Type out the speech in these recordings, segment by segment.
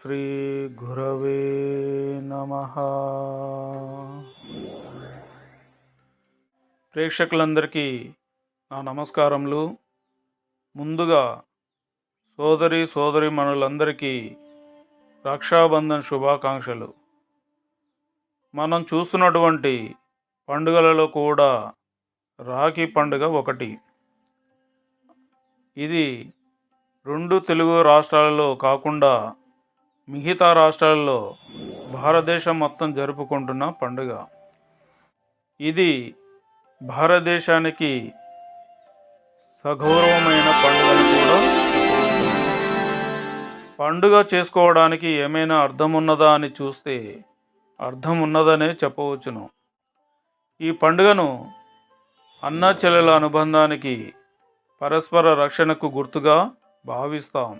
శ్రీ గురవే నమః. ప్రేక్షకులందరికీ నా నమస్కారములు. ముందుగా సోదరీమణులందరికీ రక్షాబంధన్ శుభాకాంక్షలు. మనం చూస్తున్నటువంటి పండుగలలో కూడా రాఖీ పండుగ ఒకటి. ఇది 2 తెలుగు రాష్ట్రాలలో కాకుండా మిగతా రాష్ట్రాలలో భారతదేశం మొత్తం జరుపుకుంటున్న పండుగ. ఇది భారతదేశానికి సగౌరవమైన పండుగను కూడా పండుగ చేసుకోవడానికి ఏమైనా అర్థం ఉన్నదా అని చూస్తే అర్థం ఉన్నదనే చెప్పవచ్చును. ఈ పండుగను అన్నా చెల్లెల అనుబంధానికి, పరస్పర రక్షణకు గుర్తుగా భావిస్తాం.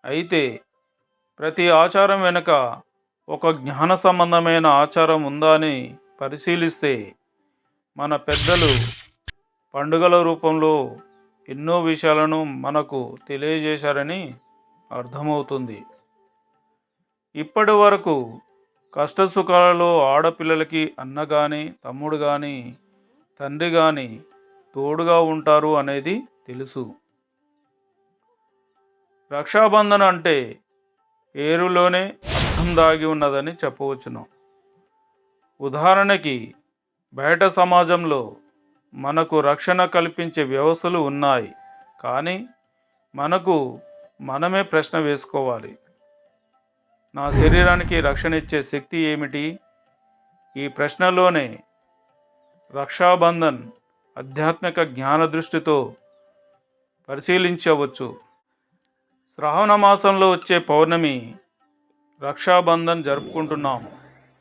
అయితే ప్రతి ఆచారం వెనుక ఒక జ్ఞాన సంబంధమైన ఆచారం ఉందా అని పరిశీలిస్తే మన పెద్దలు పండుగల రూపంలో ఎన్నో విషయాలను మనకు తెలియజేశారని అర్థమవుతుంది. ఇప్పటి వరకు కష్టసుఖాలలో ఆడపిల్లలకి అన్న కానీ, తమ్ముడు కానీ, తండ్రి కానీ తోడుగా ఉంటారు అనేది తెలుసు. రక్షాబంధన్ అంటే పేరులోనే అర్థం దాగి ఉన్నదని చెప్పవచ్చును. ఉదాహరణకి బయట సమాజంలో మనకు రక్షణ కల్పించే వ్యవస్థలు ఉన్నాయి, కానీ మనకు మనమే ప్రశ్న వేసుకోవాలి. నా శరీరానికి రక్షణ ఇచ్చే శక్తి ఏమిటి? ఈ ప్రశ్నలోనే రక్షాబంధన్ ఆధ్యాత్మిక జ్ఞాన దృష్టితో పరిశీలించవచ్చు. శ్రావణ మాసంలో వచ్చే పౌర్ణమి రక్షాబంధన్ జరుపుకుంటున్నాము.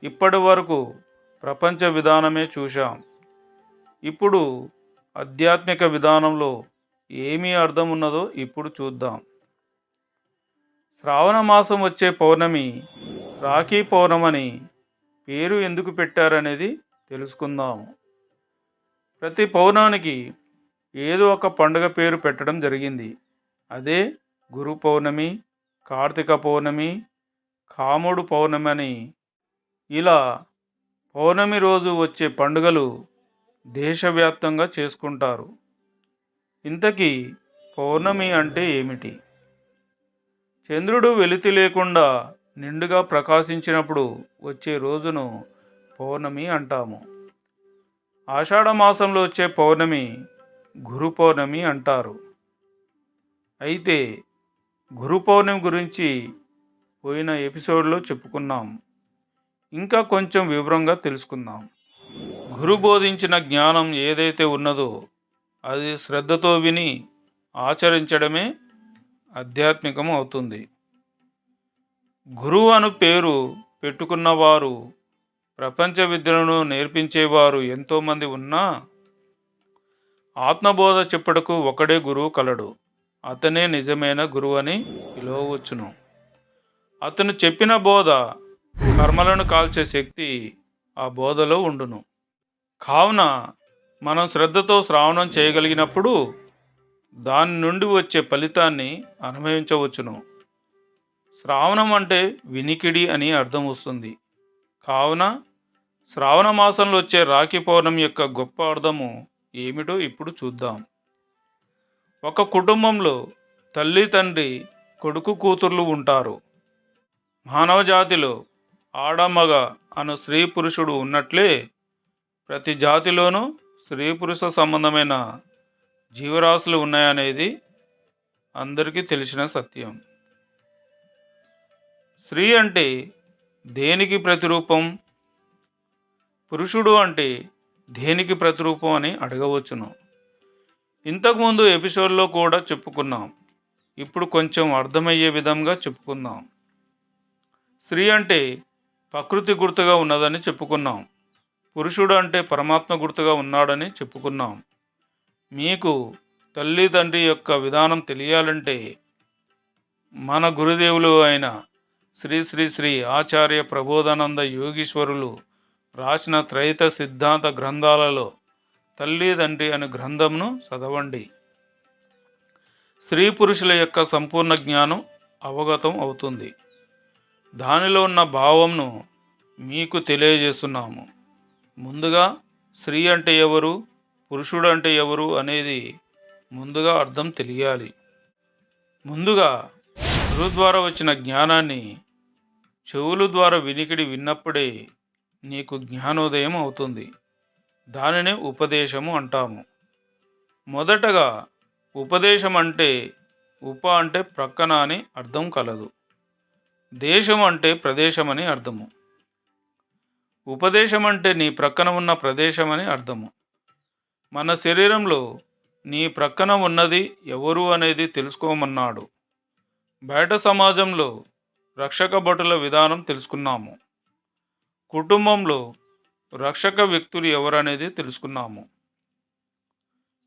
ఇప్పటి వరకు ప్రపంచ విధానమే చూశాం. ఇప్పుడు ఆధ్యాత్మిక విధానంలో ఏమీ అర్థం ఉన్నదో ఇప్పుడు చూద్దాం. శ్రావణ మాసం వచ్చే పౌర్ణమి రాఖీ పౌర్ణమని పేరు ఎందుకు పెట్టారనేది తెలుసుకుందాము. ప్రతి పౌర్ణమికి ఏదో ఒక పండుగ పేరు పెట్టడం జరిగింది. అదే గురు పౌర్ణమి, కార్తీక పౌర్ణమి, కాముడు పౌర్ణమి అని. ఇలా పౌర్ణమి రోజు వచ్చే పండుగలు దేశవ్యాప్తంగా చేసుకుంటారు. ఇంతకీ పౌర్ణమి అంటే ఏమిటి? చంద్రుడు వెలితి లేకుండా నిండుగా ప్రకాశించినప్పుడు వచ్చే రోజును పౌర్ణమి అంటాము. ఆషాఢ మాసంలో వచ్చే పౌర్ణమి గురు పౌర్ణమి అంటారు. అయితే గురు పౌర్ణమి గురించి పోయిన ఎపిసోడ్లో చెప్పుకున్నాం. ఇంకా కొంచెం వివరంగా తెలుసుకుందాం. గురు బోధించిన జ్ఞానం ఏదైతే ఉన్నదో అది శ్రద్ధతో విని ఆచరించడమే ఆధ్యాత్మికం అవుతుంది. గురువు అను పేరు పెట్టుకున్నవారు, ప్రపంచ విద్యలను నేర్పించేవారు ఎంతోమంది ఉన్నా ఆత్మబోధ చెప్పుటకు ఒకడే గురువు కలడు. అతనే నిజమైన గురువు అని పిలువవచ్చును. అతను చెప్పిన బోధ కర్మలను కాల్చే శక్తి ఆ బోధలో ఉండును. కావున మనం శ్రద్ధతో శ్రావణం చేయగలిగినప్పుడు దాని నుండి వచ్చే ఫలితాన్ని అనుభవించవచ్చును. శ్రావణం అంటే వినికిడి అని అర్థం వస్తుంది. కావున శ్రావణ మాసంలో వచ్చే రాఖీ పౌర్ణమి యొక్క గొప్ప అర్థము ఏమిటో ఇప్పుడు చూద్దాం. ఒక కుటుంబంలో తల్లి, తండ్రి, కొడుకు, కూతుర్లు ఉంటారు. మానవ జాతిలో ఆడ, మగ అను స్త్రీ పురుషుడు ఉన్నట్లే ప్రతి జాతిలోనూ స్త్రీ పురుష సంబంధమైన జీవరాశులు ఉన్నాయనేది అందరికీ తెలిసిన సత్యం. స్త్రీ అంటే దేనికి ప్రతిరూపం? పురుషుడు అంటే దేనికి ప్రతిరూపం అని అడగవచ్చును. ఇంతకుముందు ఎపిసోడ్లో కూడా చెప్పుకున్నాం. ఇప్పుడు కొంచెం అర్థమయ్యే విధంగా చెప్పుకుందాం. స్త్రీ అంటే ప్రకృతి గుర్తుగా ఉన్నదని చెప్పుకున్నాం. పురుషుడు అంటే పరమాత్మ గుర్తుగా ఉన్నాడని చెప్పుకున్నాం. మీకు తల్లి, తండ్రి యొక్క విధానం తెలియాలంటే మన గురుదేవులు అయిన శ్రీ శ్రీ శ్రీ ఆచార్య ప్రబోధానంద యోగీశ్వరులు రాసిన త్రైత సిద్ధాంత గ్రంథాలలో తల్లి, తండ్రి అనే గ్రంథంను చదవండి. స్త్రీ పురుషుల యొక్క సంపూర్ణ జ్ఞానం అవగతం అవుతుంది. దానిలో ఉన్న భావంను మీకు తెలియజేస్తున్నాము. ముందుగా స్త్రీ అంటే ఎవరు, పురుషుడు అంటే ఎవరు అనేది ముందుగా అర్థం తెలియాలి. ముందుగా గురువు ద్వారా వచ్చిన జ్ఞానాన్ని చెవుల ద్వారా వినికిడి విన్నప్పుడే నీకు జ్ఞానోదయం అవుతుంది. దానినే ఉపదేశము అంటాము. మొదటగా ఉపదేశం అంటే అంటే ప్రక్కన అని అర్థం కలదు. దేశం అంటే ప్రదేశం అని అర్థము. ఉపదేశం అంటే నీ ప్రక్కన ఉన్న ప్రదేశం అని అర్థము. మన శరీరంలో నీ ప్రక్కన ఉన్నది ఎవరు అనేది తెలుసుకోమన్నాడు. బయట సమాజంలో రక్షక భటుల విధానం తెలుసుకున్నాము. కుటుంబంలో రక్షక వ్యక్తులు ఎవరనేది తెలుసుకున్నాము.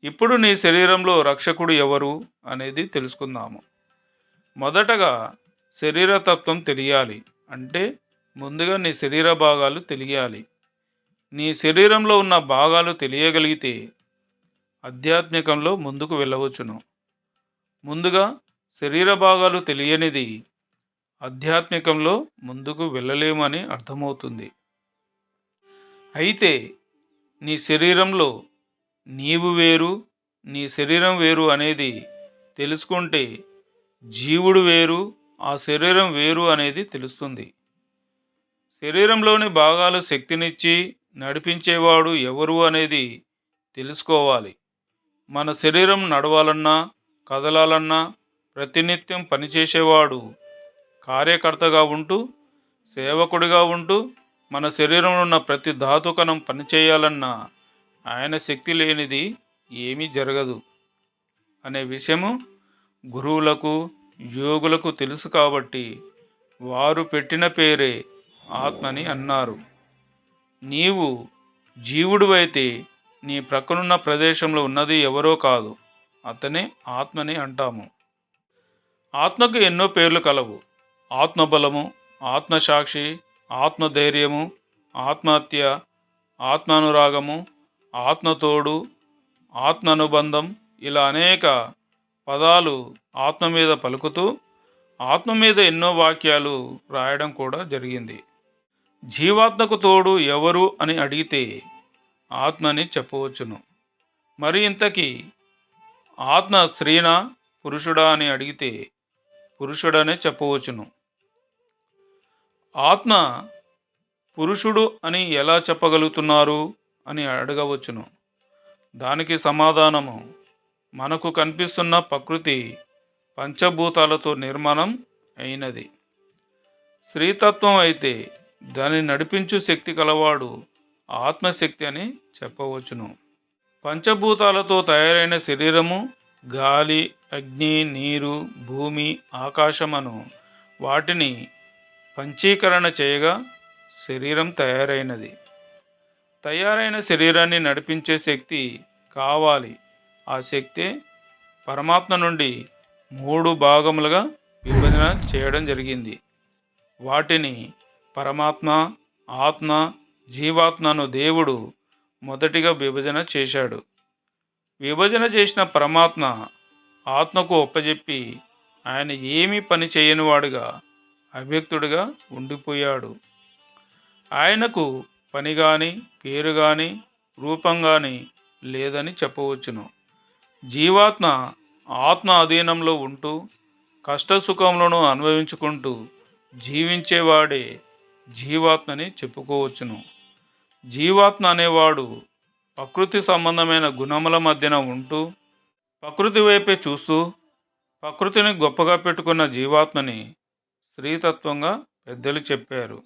ఇప్పుడు నీ శరీరంలో రక్షకుడు ఎవరు అనేది తెలుసుకుందాము. మొదటగా శరీరతత్వం తెలియాలి అంటే ముందుగా నీ శరీర భాగాలు తెలియాలి. నీ శరీరంలో ఉన్న భాగాలు తెలియగలిగితే ఆధ్యాత్మికంలో ముందుకు వెళ్ళవచ్చును. ముందుగా శరీర భాగాలు తెలియనిది ఆధ్యాత్మికంలో ముందుకు వెళ్ళలేమని అర్థమవుతుంది. అయితే నీ శరీరంలో నీవు వేరు, నీ శరీరం వేరు అనేది తెలుసుకుంటే జీవుడు వేరు, ఆ శరీరం వేరు అనేది తెలుస్తుంది. శరీరంలోని భాగాలు శక్తినిచ్చి నడిపించేవాడు ఎవరు అనేది తెలుసుకోవాలి. మన శరీరం నడవాలన్నా కదలాలన్నా ప్రతినిత్యం పనిచేసేవాడు కార్యకర్తగా ఉంటూ సేవకుడిగా ఉంటూ మన శరీరంలో ఉన్న ప్రతి ధాతుకణం పనిచేయాలన్నా ఆయన శక్తి లేనిది ఏమీ జరగదు అనే విషయము గురువులకు యోగులకు తెలుసు కాబట్టి వారు పెట్టిన పేరే ఆత్మని అన్నారు. నీవు జీవుడివైతే నీ ప్రక్కనున్న ప్రదేశంలో ఉన్నది ఎవరో కాదు, అతనే ఆత్మని అంటాము. ఆత్మకు ఎన్నో పేర్లు కలవు. ఆత్మబలము, ఆత్మసాక్షి, ఆత్మధైర్యము, ఆత్మహత్య, ఆత్మానురాగము, ఆత్మతోడు, ఆత్మ అనుబంధం, ఇలా అనేక పదాలు ఆత్మ మీద పలుకుతూ ఆత్మ మీద ఎన్నో వాక్యాలు రాయడం కూడా జరిగింది. జీవాత్మకు తోడు ఎవరు అని అడిగితే ఆత్మని చెప్పవచ్చును. మరి ఇంతకీ ఆత్మ స్త్రీనా పురుషుడా అని అడిగితే పురుషుడనే చెప్పవచ్చును. ఆత్మ పురుషుడు అని ఎలా చెప్పగలుగుతున్నారు అని అడగవచ్చును. దానికి సమాధానము మనకు కనిపిస్తున్న ప్రకృతి పంచభూతాలతో నిర్మాణం అయినది. స్త్రీతత్వం అయితే దాన్ని నడిపించు శక్తి కలవాడు ఆత్మశక్తి అని చెప్పవచ్చును. పంచభూతాలతో తయారైన శరీరము గాలి, అగ్ని, నీరు, భూమి, ఆకాశమను వాటిని పంచీకరణ చేయగా శరీరం తయారైనది. తయారైన శరీరాన్ని నడిపించే శక్తి కావాలి. ఆ శక్తి పరమాత్మ నుండి 3 భాగములుగా విభజన చేయడం జరిగింది. వాటిని పరమాత్మ, ఆత్మ, జీవాత్మను దేవుడు మొదటిగా విభజన చేశాడు. విభజన చేసిన పరమాత్మ ఆత్మకు ఒప్పజెప్పి ఆయన ఏమీ పని చేయనివాడుగా అవ్యక్తుడిగా ఉండిపోయాడు. ఆయనకు పని కానీ పేరు కానీ రూపం కానీ లేదని చెప్పవచ్చును. జీవాత్మ ఆత్మ అధీనంలో ఉంటూ కష్టసుఖములను అనుభవించుకుంటూ జీవించేవాడే జీవాత్మని చెప్పుకోవచ్చును. జీవాత్మ అనేవాడు ప్రకృతి సంబంధమైన గుణముల మధ్యన ఉంటూ ప్రకృతి వైపే చూస్తూ ప్రకృతిని గొప్పగా పెట్టుకున్న జీవాత్మని స్త్రీతత్వంగా పెద్దలు చెప్పారు.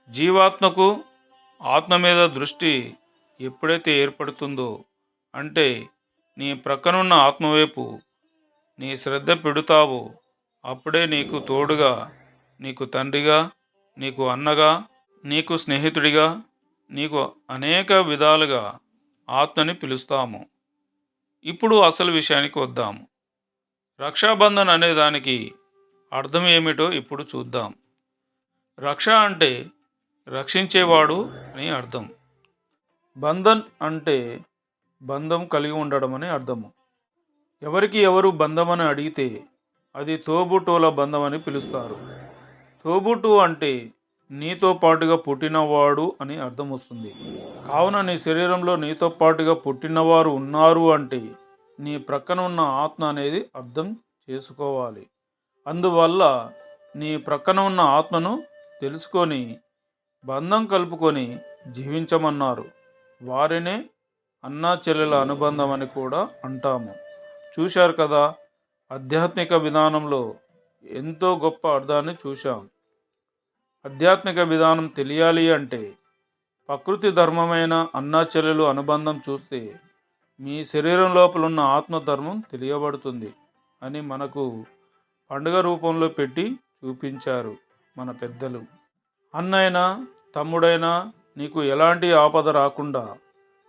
జీవాత్మకు ఆత్మ మీద దృష్టి ఎప్పుడైతే ఏర్పడుతుందో అంటే నీ ప్రక్కనున్న ఆత్మవైపు నీ శ్రద్ధ పెడతావో అప్పుడే నీకు తోడుగా, నీకు తండ్రిగా, నీకు అన్నగా, నీకు స్నేహితుడిగా, నీకు అనేక విధాలుగా ఆత్మని పిలుస్తాము. ఇప్పుడు అసలు విషయానికి వద్దాము. రక్షాబంధన్ అనే దానికి అర్థం ఏమిటో ఇప్పుడు చూద్దాం. రక్ష అంటే రక్షించేవాడు అని అర్థం. బంధన్ అంటే బంధం కలిగి ఉండడం అని అర్థము. ఎవరికి ఎవరు బంధం అని అడిగితే అది తోబుటోల బంధం అని పిలుస్తారు. తోబుట్టు అంటే నీతో పాటుగా పుట్టినవాడు అని అర్థం వస్తుంది. కావున నీ శరీరంలో నీతో పాటుగా పుట్టినవారు ఉన్నారు అంటే నీ ప్రక్కన ఉన్న ఆత్మ అనేది అర్థం చేసుకోవాలి. అందువల్ల నీ ప్రక్కన ఉన్న ఆత్మను తెలుసుకొని బంధం కలుపుకొని జీవించమన్నారు. వారినే అన్నా చెల్లెల అనుబంధం అని కూడా అంటాము. చూశారు కదా, ఆధ్యాత్మిక విధానంలో ఎంతో గొప్ప అర్థాన్ని చూశాం. ఆధ్యాత్మిక విధానం తెలియాలి అంటే ప్రకృతి ధర్మమైన అన్నా చెల్లెలు అనుబంధం చూస్తే మీ శరీరం లోపల ఉన్న ఆత్మధర్మం తెలియబడుతుంది అని మనకు పండుగ రూపంలో పెట్టి చూపించారు మన పెద్దలు. అన్నైనా తమ్ముడైనా నీకు ఎలాంటి ఆపద రాకుండా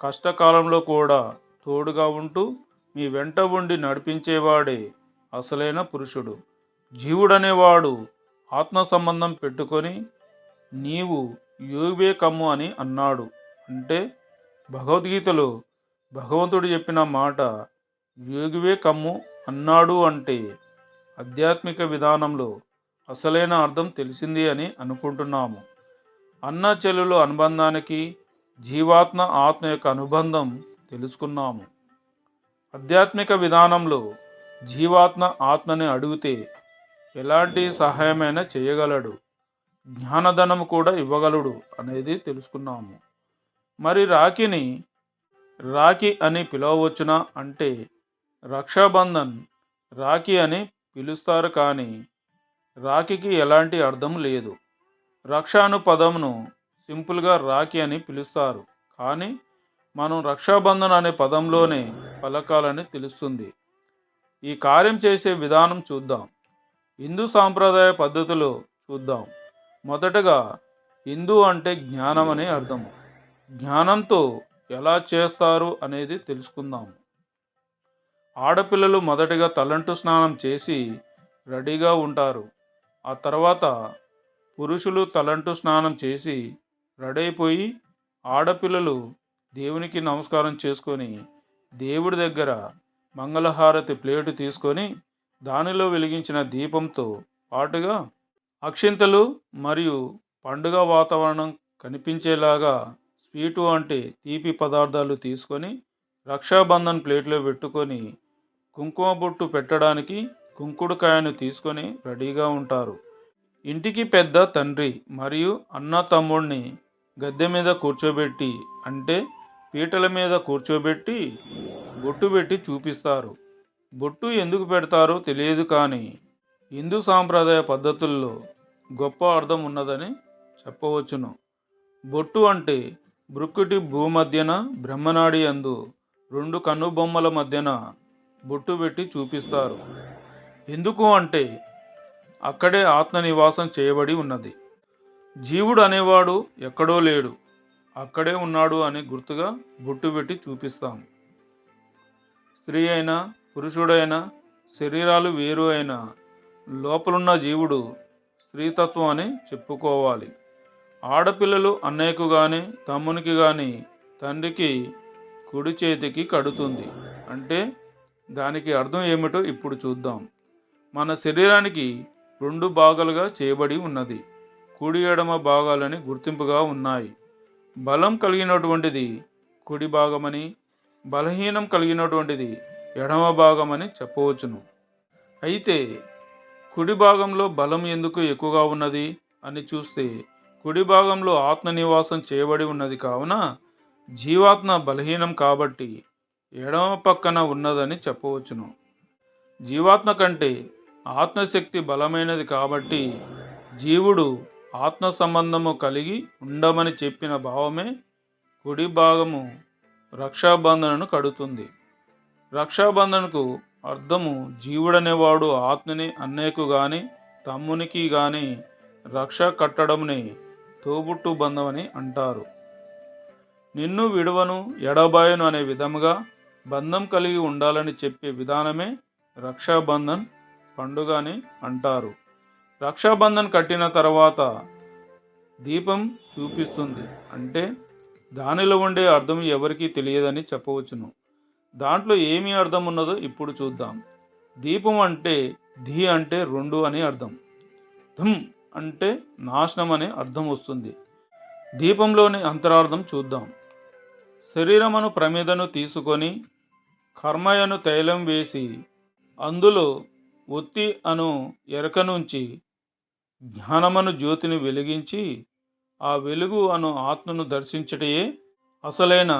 కష్టకాలంలో కూడా తోడుగా ఉంటూ మీ వెంట ఉండి నడిపించేవాడే అసలైన పురుషుడు. జీవుడనేవాడు ఆత్మ సంబంధం పెట్టుకొని నీవు యోగివే కమ్ము అని అన్నాడు. అంటే భగవద్గీతలో భగవంతుడు చెప్పిన మాట యోగివే కమ్ము అన్నాడు అంటే ఆధ్యాత్మిక విధానంలో అసలైన అర్థం తెలిసింది అని అనుకుంటున్నాము. అన్న చెల్లెలు అనుబంధానికి జీవాత్మ ఆత్మ యొక్క అనుబంధం తెలుసుకున్నాము. ఆధ్యాత్మిక విధానంలో జీవాత్మ ఆత్మని అడిగితే ఎలాంటి సహాయమైనా చేయగలడు, జ్ఞానధనం కూడా ఇవ్వగలడు అనేది తెలుసుకున్నాము. మరి రాఖీ అని పిలవచ్చునా అంటే రక్షాబంధన్ రాఖీ అని పిలుస్తారు, కానీ రాఖీకి ఎలాంటి అర్థం లేదు. రక్ష అను పదమును సింపుల్గా రాఖీ అని పిలుస్తారు, కానీ మనం రక్షాబంధన్ అనే పదంలోనే పలకాలని తెలుస్తుంది. ఈ కార్యం చేసే విధానం చూద్దాం. హిందూ సాంప్రదాయ పద్ధతిలో చూద్దాం. మొదటగా హిందూ అంటే జ్ఞానం అనే అర్థము. జ్ఞానంతో ఎలా చేస్తారు అనేది తెలుసుకుందాము. ఆడపిల్లలు మొదటగా తలంటు స్నానం చేసి రెడీగా ఉంటారు. ఆ తర్వాత పురుషులు తలంటు స్నానం చేసి రెడీ అయిపోయి ఆడపిల్లలు దేవునికి నమస్కారం చేసుకొని దేవుడి దగ్గర మంగళహారతి ప్లేటు తీసుకొని దానిలో వెలిగించిన దీపంతో పాటుగా అక్షింతలు మరియు పండుగ వాతావరణం కనిపించేలాగా స్వీటు అంటే తీపి పదార్థాలు తీసుకొని రక్షాబంధన్ ప్లేట్లో పెట్టుకొని కుంకుమ బొట్టు పెట్టడానికి కుంకుడుకాయను తీసుకొని రెడీగా ఉంటారు. ఇంటికి పెద్ద తండ్రి మరియు అన్న తమ్ముడిని గద్దె మీద కూర్చోబెట్టి అంటే పీటల మీద కూర్చోబెట్టి బొట్టు పెట్టి చూపిస్తారు. బొట్టు ఎందుకు పెడతారో తెలియదు, కానీ హిందూ సాంప్రదాయ పద్ధతుల్లో గొప్ప అర్థం ఉన్నదని చెప్పవచ్చును. బొట్టు అంటే బృక్కుటి భూమధ్యన బ్రహ్మనాడి అందు రెండు కన్నుబొమ్మల మధ్యన బొట్టు పెట్టి చూపిస్తారు. ఎందుకు అంటే అక్కడే ఆత్మ నివాసం చేయబడి ఉన్నది. జీవుడు అనేవాడు ఎక్కడో లేడు, అక్కడే ఉన్నాడు అని గుర్తుగా బొట్టు పెట్టి చూపిస్తాం. స్త్రీ అయినా పురుషుడైనా శరీరాలు వేరు అయినా లోపలున్న జీవుడు స్త్రీతత్వం అని చెప్పుకోవాలి. ఆడపిల్లలు అన్నయ్యకు కానీ తమ్మునికి కానీ తండ్రికి కుడి చేతికి కడుతుంది. అంటే దానికి అర్థం ఏమిటో ఇప్పుడు చూద్దాం. మన శరీరానికి రెండు భాగాలుగా చేయబడి ఉన్నది. కుడి ఎడమ భాగాలని గుర్తింపుగా ఉన్నాయి. బలం కలిగినటువంటిది కుడి భాగమని, బలహీనం కలిగినటువంటిది ఎడమ భాగమని చెప్పవచ్చును. అయితే కుడి భాగంలో బలం ఎందుకు ఎక్కువగా ఉన్నది అని చూస్తే కుడి భాగంలో ఆత్మ నివాసం చేయబడి ఉన్నది. కావున జీవాత్మ బలహీనం కాబట్టి ఎడమ పక్కన ఉన్నదని చెప్పవచ్చును. జీవాత్మ కంటే ఆత్మశక్తి బలమైనది కాబట్టి జీవుడు ఆత్మ సంబంధము కలిగి ఉండమని చెప్పిన భావమే కుడి భాగము రక్షాబంధనను కడుతుంది. రక్షాబంధనకు అర్థము జీవుడనేవాడు ఆత్మని అన్నయ్యకు కానీ తమ్మునికి కానీ రక్ష కట్టడంని తోబుట్టు బంధం అని అంటారు. నిన్ను విడువను ఎడబాయను అనే విధముగా బంధం కలిగి ఉండాలని చెప్పే విధానమే రక్షాబంధన్ పండుగ అని అంటారు. రక్షాబంధన్ కట్టిన తర్వాత దీపం చూపిస్తుంది. అంటే దానిలో ఉండే అర్థం ఎవరికీ తెలియదని చెప్పవచ్చును. దాంట్లో ఏమి అర్థం ఉన్నదో ఇప్పుడు చూద్దాం. దీపం అంటే ధీ అంటే రెండు అని అర్థం. ధమ్ అంటే నాశనం అనే అర్థం వస్తుంది. దీపంలోని అంతరార్థం చూద్దాం. శరీరమును ప్రమిదను తీసుకొని కర్మయను తైలం వేసి అందులో ఒత్తి అను ఎరక నుంచి జ్ఞానమను జ్యోతిని వెలిగించి ఆ వెలుగు అను ఆత్మను దర్శించటయే అసలైన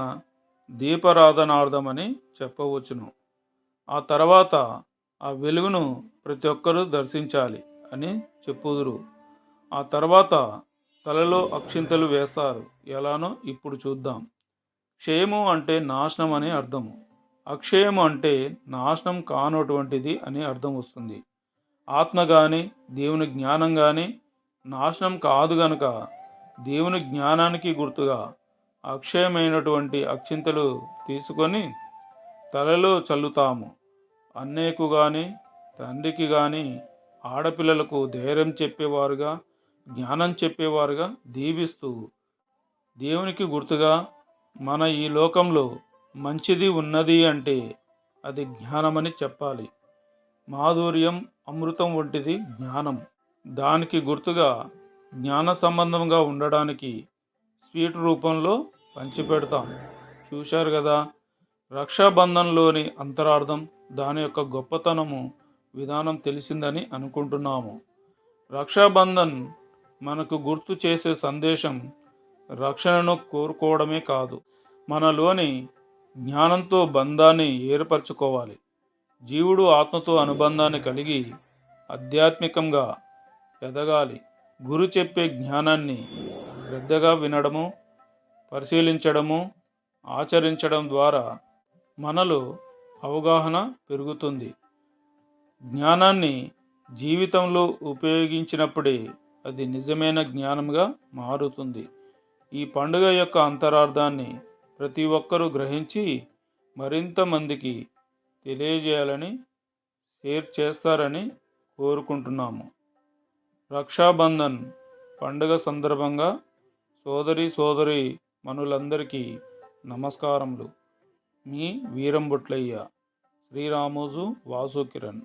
దీపారాధనార్థమని చెప్పవచ్చును. ఆ తర్వాత ఆ వెలుగును ప్రతి ఒక్కరూ దర్శించాలి అని చెప్పుదురు. ఆ తర్వాత తలలో అక్షింతలు వేస్తారు. ఎలానో ఇప్పుడు చూద్దాం. క్షయము అంటే నాశనం అని అర్థము. అక్షయము అంటే నాశనం కానటువంటిది అని అర్థం వస్తుంది. ఆత్మ కానీ దేవుని జ్ఞానం కానీ నాశనం కాదు గనుక దేవుని జ్ఞానానికి గుర్తుగా అక్షయమైనటువంటి అక్షింతలు తీసుకొని తలలో చల్లుతాము. అన్నయ్యకు కానీ తండ్రికి కానీ ఆడపిల్లలకు ధైర్యం చెప్పేవారుగా జ్ఞానం చెప్పేవారుగా దీవిస్తూ దేవునికి గుర్తుగా మన ఈ లోకంలో మంచిది ఉన్నది అంటే అది జ్ఞానమని చెప్పాలి. మాధుర్యం అమృతం వంటిది జ్ఞానం. దానికి గుర్తుగా జ్ఞాన సంబంధంగా ఉండడానికి స్వీట్ రూపంలో పంచిపెడతాం. చూశారు కదా, రక్షాబంధంలోని అంతరార్థం, దాని యొక్క గొప్పతనము విధానం తెలిసిందని అనుకుంటున్నాము. రక్షాబంధన్ మనకు గుర్తు చేసే సందేశం రక్షణను కోరుకోవడమే కాదు, మనలోని జ్ఞానంతో బంధాన్ని ఏర్పరచుకోవాలి. జీవుడు ఆత్మతో అనుబంధాన్ని కలిగి ఆధ్యాత్మికంగా ఎదగాలి. గురు చెప్పే జ్ఞానాన్ని శ్రద్ధగా వినడము, పరిశీలించడము, ఆచరించడం ద్వారా మనలో అవగాహన పెరుగుతుంది. జ్ఞానాన్ని జీవితంలో ఉపయోగించినప్పుడే అది నిజమైన జ్ఞానంగా మారుతుంది. ఈ పండుగ యొక్క అంతరార్థాన్ని ప్రతి ఒక్కరూ గ్రహించి మరింత మందికి తెలియజేయాలని, షేర్ చేస్తారని కోరుకుంటున్నాము. రక్షాబంధన్ పండుగ సందర్భంగా సోదరి మనులందరికీ నమస్కారములు. మీ వీరంబొట్లయ్య. శ్రీరామోజు వాసు కిరణ్.